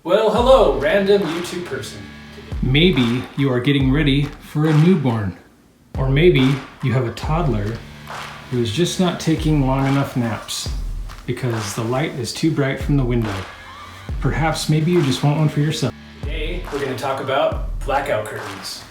Well, hello, random YouTube person. Maybe you are getting ready for a newborn. Or maybe you have a toddler who is just not taking long enough naps because the light is too bright from the window. Perhaps maybe you just want one for yourself. Today, we're going to talk about blackout curtains.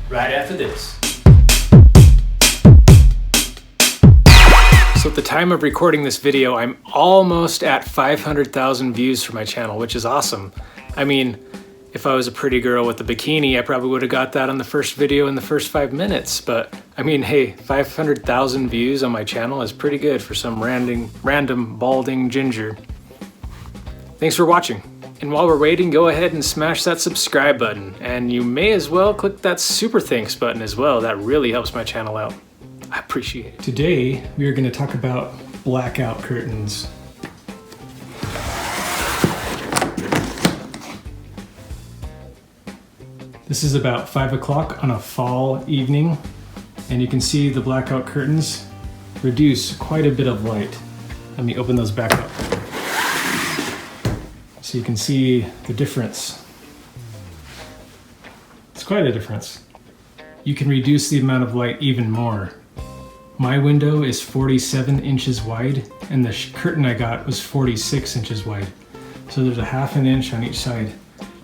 Right after this. So at the time of recording this video, I'm almost at 500,000 views for my channel, which is awesome. I mean, if I was a pretty girl with a bikini, I probably would have got that on the first video in the first 5 minutes. But I mean, hey, 500,000 views on my channel is pretty good for some random balding ginger. Thanks for watching. And while we're waiting, go ahead and smash that subscribe button. And you may as well click that super thanks button as well. That really helps my channel out. I appreciate it. Today, we are going to talk about blackout curtains. This is about 5 o'clock on a fall evening, and you can see the blackout curtains reduce quite a bit of light. Let me open those back up so you can see the difference. It's quite a difference. You can reduce the amount of light even more. My window is 47 inches wide, and the curtain I got was 46 inches wide. So there's a ½ an inch on each side.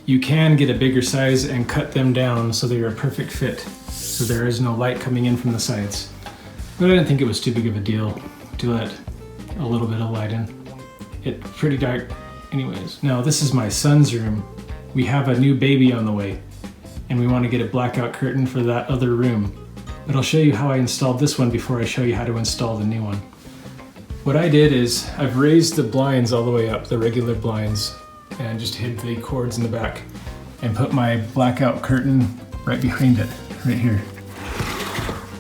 You can get a bigger size and cut them down so they're a perfect fit, so there is no light coming in from the sides. But I didn't think it was too big of a deal to let a little bit of light in. It's pretty dark anyways. Now this is my son's room. We have a new baby on the way, and we want to get a blackout curtain for that other room. But I'll show you how I installed this one before I show you how to install the new one. What I did is I've raised the blinds all the way up, the regular blinds, and just hid the cords in the back and put my blackout curtain right behind it, right here.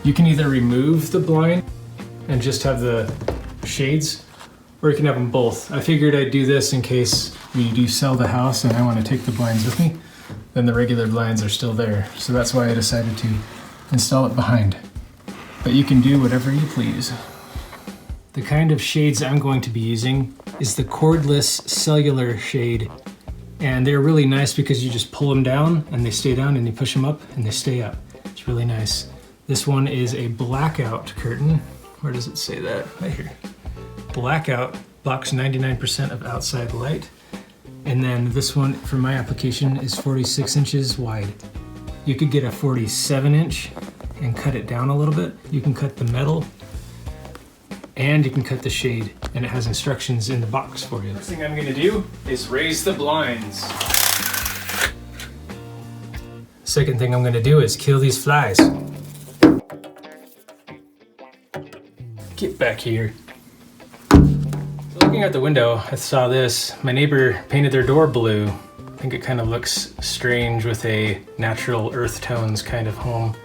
You can either remove the blind and just have the shades, or you can have them both. I figured I'd do this in case we do sell the house and I want to take the blinds with me, then the regular blinds are still there. So that's why I decided to install it behind. But you can do whatever you please. The kind of shades I'm going to be using is the Cordless Cellular shade. And they're really nice because you just pull them down and they stay down, and you push them up and they stay up. It's really nice. This one is a blackout curtain. Where does it say that? Right here. Blackout blocks 99% of outside light. And then this one for my application is 46 inches wide. You could get a 47 inch and cut it down a little bit. You can cut the metal and you can cut the shade, and it has instructions in the box for you. First thing I'm gonna do is raise the blinds. Second thing I'm gonna do is kill these flies. Get back here. So looking out the window, I saw this. My neighbor painted their door blue. I think it kind of looks strange with a natural earth tones kind of home.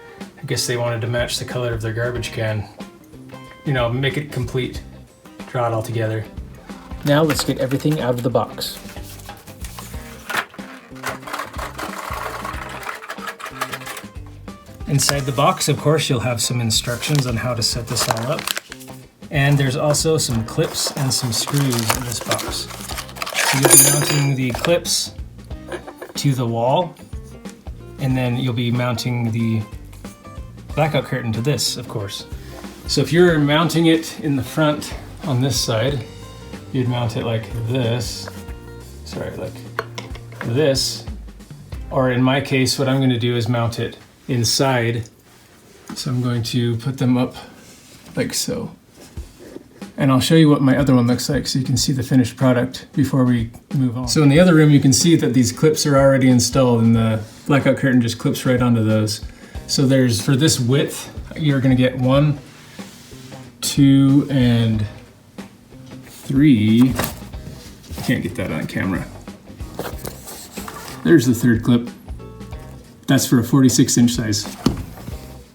I guess they wanted to match the color of their garbage can. You know, make it complete. Draw it all together. Now let's get everything out of the box. Inside the box, of course, you'll have some instructions on how to set this all up. And there's also some clips and some screws in this box. So you'll be mounting the clips to the wall, and then you'll be mounting the blackout curtain to this, of course. So if you're mounting it in the front on this side, you'd mount it like this. Sorry, like this. Or in my case, what I'm going to do is mount it inside. So I'm going to put them up like so. And I'll show you what my other one looks like so you can see the finished product before we move on. So in the other room, you can see that these clips are already installed, and the blackout curtain just clips right onto those. So there's, for this width, you're gonna get 1, 2, and 3. I can't get that on camera. There's the third clip. That's for a 46 inch size.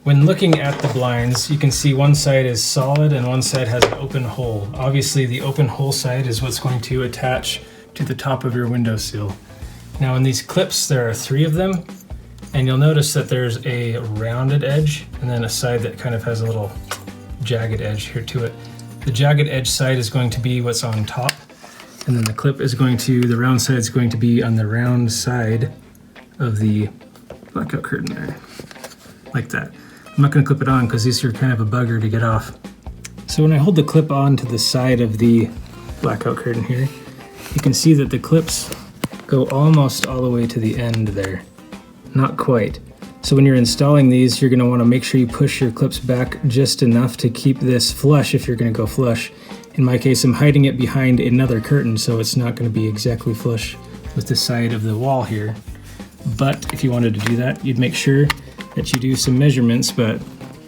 When looking at the blinds, you can see one side is solid and one side has an open hole. Obviously, the open hole side is what's going to attach to the top of your windowsill. Now in these clips, there are 3 of them, and you'll notice that there's a rounded edge and then a side that kind of has a little jagged edge here to it. The jagged edge side is going to be what's on top, And then the clip is going to, the round side is going to be on the round side of the blackout curtain there, like that. I'm not gonna clip it on because these are kind of a bugger to get off. So when I hold the clip on to the side of the blackout curtain here, you can see that the clips go almost all the way to the end there. Not quite. So when you're installing these, you're gonna wanna make sure you push your clips back just enough to keep this flush if you're gonna go flush. In my case, I'm hiding it behind another curtain, so it's not gonna be exactly flush with the side of the wall here. But if you wanted to do that, you'd make sure that you do some measurements, but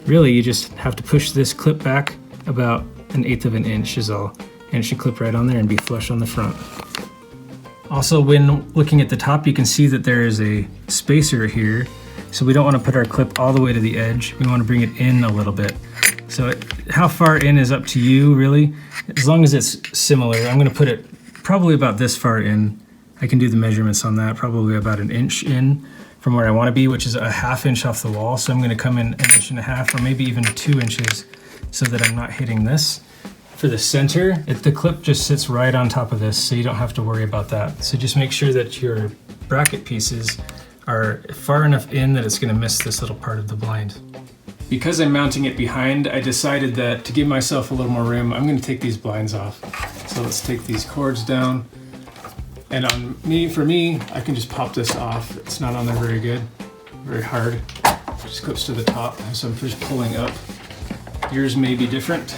really you just have to push this clip back about 1/8 of an inch is all. And it should clip right on there and be flush on the front. Also, when looking at the top, you can see that there is a spacer here. So we don't want to put our clip all the way to the edge. We want to bring it in a little bit. So how far in is up to you, really. As long as it's similar, I'm going to put it probably about this far in. I can do the measurements on that, probably about 1 inch in from where I want to be, which is a 1/2 inch off the wall. So I'm going to come in 1.5 inches or maybe even 2 inches so that I'm not hitting this. For the center, the clip just sits right on top of this, so you don't have to worry about that. So just make sure that your bracket pieces are far enough in that it's going to miss this little part of the blind. Because I'm mounting it behind, I decided that to give myself a little more room, I'm going to take these blinds off. So let's take these cords down. And for me, I can just pop this off. It's not on there very good, very hard. It just clips to the top, so I'm just pulling up. Yours may be different,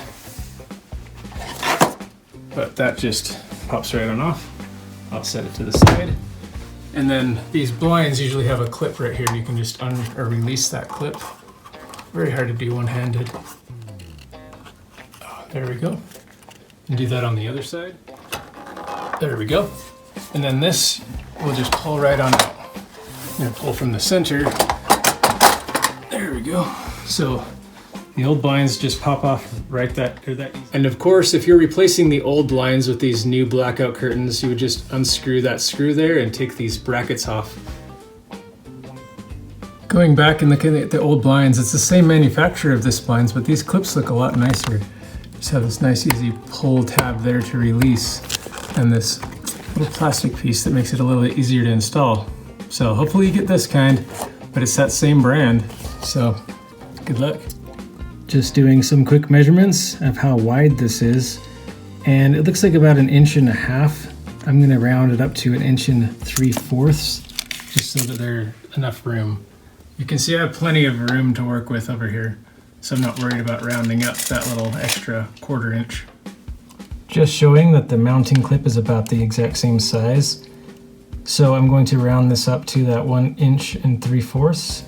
but that just pops right on off. I'll set it to the side. And then these blinds usually have a clip right here. You can just release that clip. Very hard to do one-handed. Oh, there we go. And do that on the other side. There we go. And then this will just pull right on out. I'm gonna pull from the center. There we go. So the old blinds just pop off right that easy. And of course, if you're replacing the old blinds with these new blackout curtains, you would just unscrew that screw there and take these brackets off. Going back and looking at the old blinds, it's the same manufacturer of this blinds, but these clips look a lot nicer. Just have this nice easy pull tab there to release, and this little plastic piece that makes it a little bit easier to install. So hopefully you get this kind, but it's that same brand, so good luck. Just doing some quick measurements of how wide this is, and it looks like about 1.5 inches. I'm gonna round it up to 1 3/4 inches, just so that there's enough room. You can see I have plenty of room to work with over here, so I'm not worried about rounding up that little extra 1/4 inch. Just showing that the mounting clip is about the exact same size. So I'm going to round this up to that 1 3/4 inches.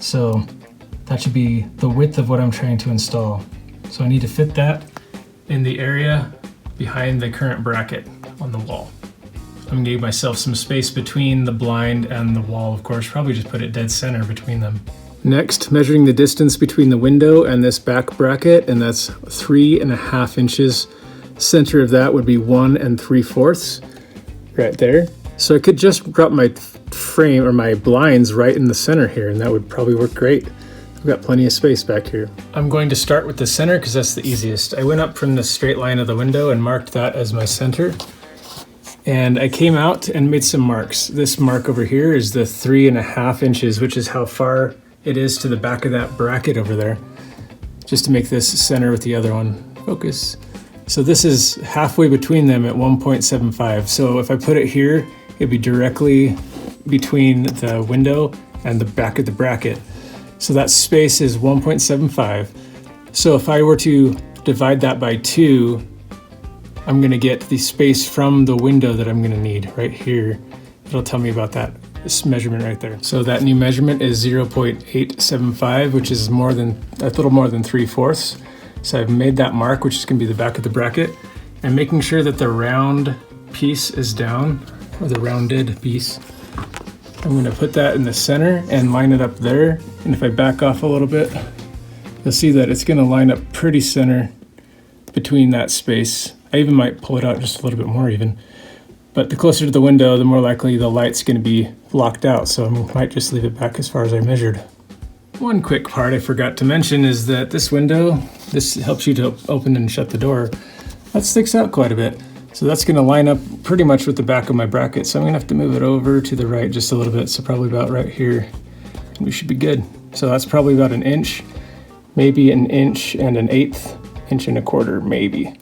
So that should be the width of what I'm trying to install. So I need to fit that in the area behind the current bracket on the wall. I'm gonna give myself some space between the blind and the wall, of course, probably just put it dead center between them. Next, measuring the distance between the window and this back bracket, and that's 3.5 inches. Center of that would be 1 3/4 right there. So I could just drop my frame or my blinds right in the center here, and that would probably work great. I've got plenty of space back here. I'm going to start with the center because that's the easiest. I went up from the straight line of the window and marked that as my center. And I came out and made some marks. This mark over here is the 3.5 inches, which is how far it is to the back of that bracket over there, just to make this center with the other one. Focus. So this is halfway between them at 1.75. So if I put it here, it'd be directly between the window and the back of the bracket. So that space is 1.75. So if I were to divide that by 2, I'm gonna get the space from the window that I'm gonna need right here. It'll tell me about this measurement right there. So that new measurement is 0.875, which is a little more than 3/4. So I've made that mark, which is gonna be the back of the bracket, and making sure that the round piece is down, or the rounded piece. I'm gonna put that in the center and line it up there. And if I back off a little bit, you'll see that it's gonna line up pretty center between that space. I even might pull it out just a little bit more even. But the closer to the window, the more likely the light's gonna be blocked out. So I might just leave it back as far as I measured. One quick part I forgot to mention is that this window, this helps you to open and shut the door. That sticks out quite a bit. So that's gonna line up pretty much with the back of my bracket. So I'm gonna have to move it over to the right just a little bit. So probably about right here, and we should be good. So that's probably about an inch, maybe an inch and an eighth, inch and a quarter, maybe.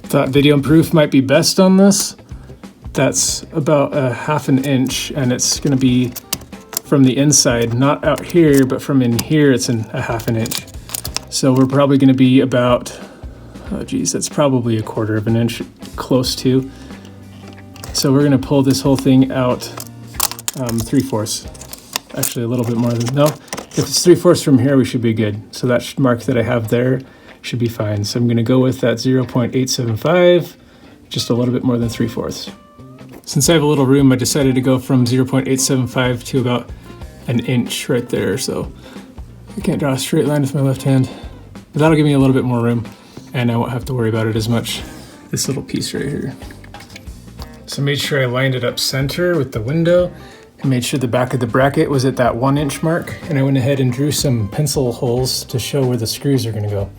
Thought video proof might be best on this. That's about a half an inch, and it's gonna be from the inside, not out here, but from in here, it's a half an inch. So we're probably gonna be about, oh geez, that's probably a quarter of an inch, close to. So we're gonna pull this whole thing out 3/4. Actually a little bit more than, no. If it's 3/4 from here, we should be good. So that mark that I have there should be fine. So I'm gonna go with that 0.875, just a little bit more than 3/4. Since I have a little room, I decided to go from 0.875 to about an inch right there. So I can't draw a straight line with my left hand, but that'll give me a little bit more room and I won't have to worry about it as much. This little piece right here. So I made sure I lined it up center with the window and made sure the back of the bracket was at that 1 inch mark. And I went ahead and drew some pencil holes to show where the screws are gonna go.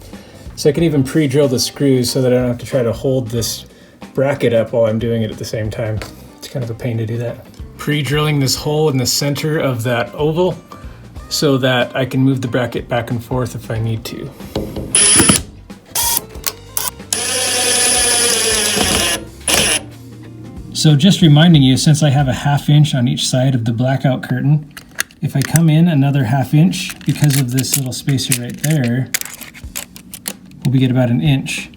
So I can even pre-drill the screws so that I don't have to try to hold this bracket up while I'm doing it at the same time. It's kind of a pain to do that. Pre-drilling this hole in the center of that oval so that I can move the bracket back and forth if I need to. So just reminding you, since I have a ½ inch on each side of the blackout curtain, if I come in another ½ inch, because of this little spacer right there, we get about an inch.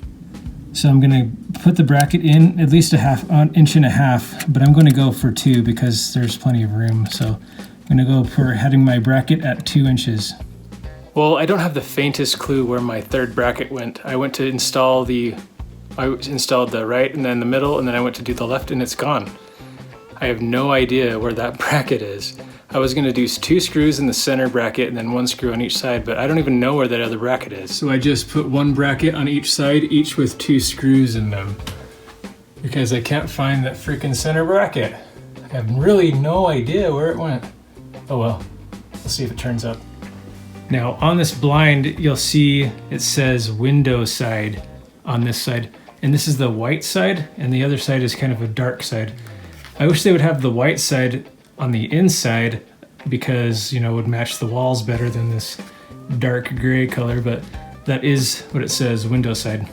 So I'm gonna put the bracket in at least an inch and a half, but I'm gonna go for 2 because there's plenty of room. So I'm gonna go for having my bracket at 2 inches. Well, I don't have the faintest clue where my third bracket went. I went to install I installed the right and then the middle, and then I went to do the left and it's gone. I have no idea where that bracket is. I was gonna do 2 screws in the center bracket and then 1 screw on each side, but I don't even know where that other bracket is. So I just put 1 bracket on each side, each with 2 screws in them, because I can't find that freaking center bracket. I have really no idea where it went. Oh well, we'll see if it turns up. Now on this blind, you'll see it says window side on this side. And this is the white side, and the other side is kind of a dark side. I wish they would have the white side on the inside because, you know, it would match the walls better than this dark gray color, but that is what it says, window side.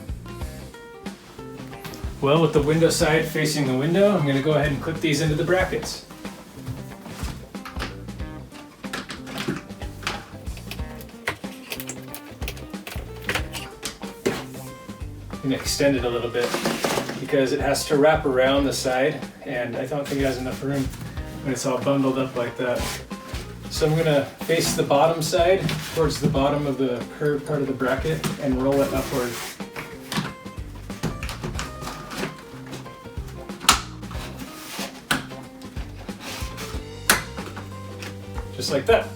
Well, with the window side facing the window, I'm gonna go ahead and clip these into the brackets. And extend it a little bit because it has to wrap around the side, and I don't think it has enough room when it's all bundled up like that. So I'm gonna face the bottom side towards the bottom of the curved part of the bracket and roll it upward. Just like that.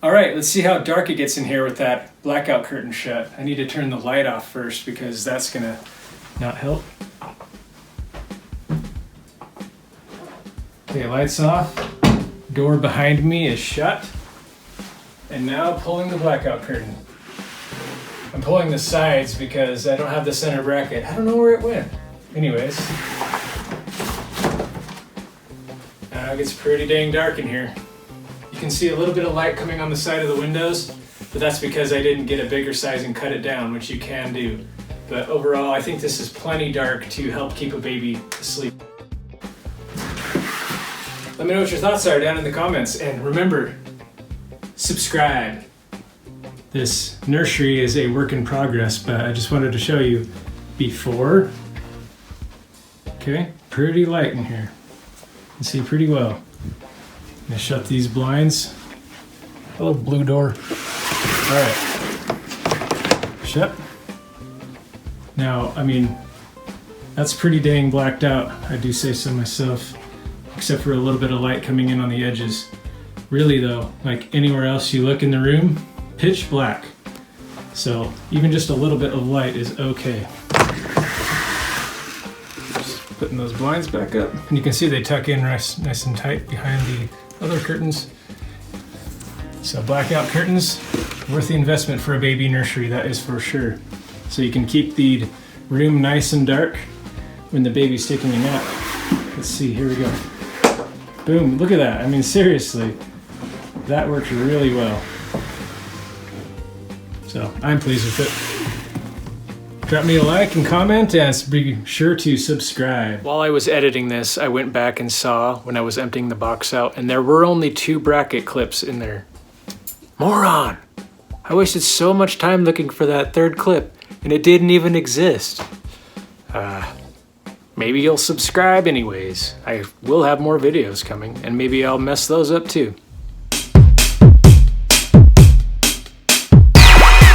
All right, let's see how dark it gets in here with that blackout curtain shut. I need to turn the light off first because that's gonna not help. Okay, lights off. Door behind me is shut. And now pulling the blackout curtain. I'm pulling the sides because I don't have the center bracket. I don't know where it went. Anyways. Now it gets pretty dang dark in here. You can see a little bit of light coming on the side of the windows, but that's because I didn't get a bigger size and cut it down, which you can do. But overall, I think this is plenty dark to help keep a baby asleep. Let me know what your thoughts are down in the comments, and remember, subscribe. This nursery is a work in progress, but I just wanted to show you before. Okay, pretty light in here. You can see pretty well. I'm gonna shut these blinds. Hello, blue door. All right, shut. Now, I mean, that's pretty dang blacked out. I do say so myself, except for a little bit of light coming in on the edges. Really though, like anywhere else you look in the room, pitch black. So even just a little bit of light is okay. Just putting those blinds back up. And you can see they tuck in nice and tight behind the other curtains. So blackout curtains, worth the investment for a baby nursery, that is for sure. So you can keep the room nice and dark when the baby's taking a nap. Let's see, here we go. Boom, look at that. I mean, seriously, that worked really well. So I'm pleased with it. Drop me a like and comment, and be sure to subscribe. While I was editing this, I went back and saw when I was emptying the box out, and there were only 2 bracket clips in there. Moron! I wasted so much time looking for that 3rd clip, and it didn't even exist. Maybe you'll subscribe anyways. I will have more videos coming, and maybe I'll mess those up too.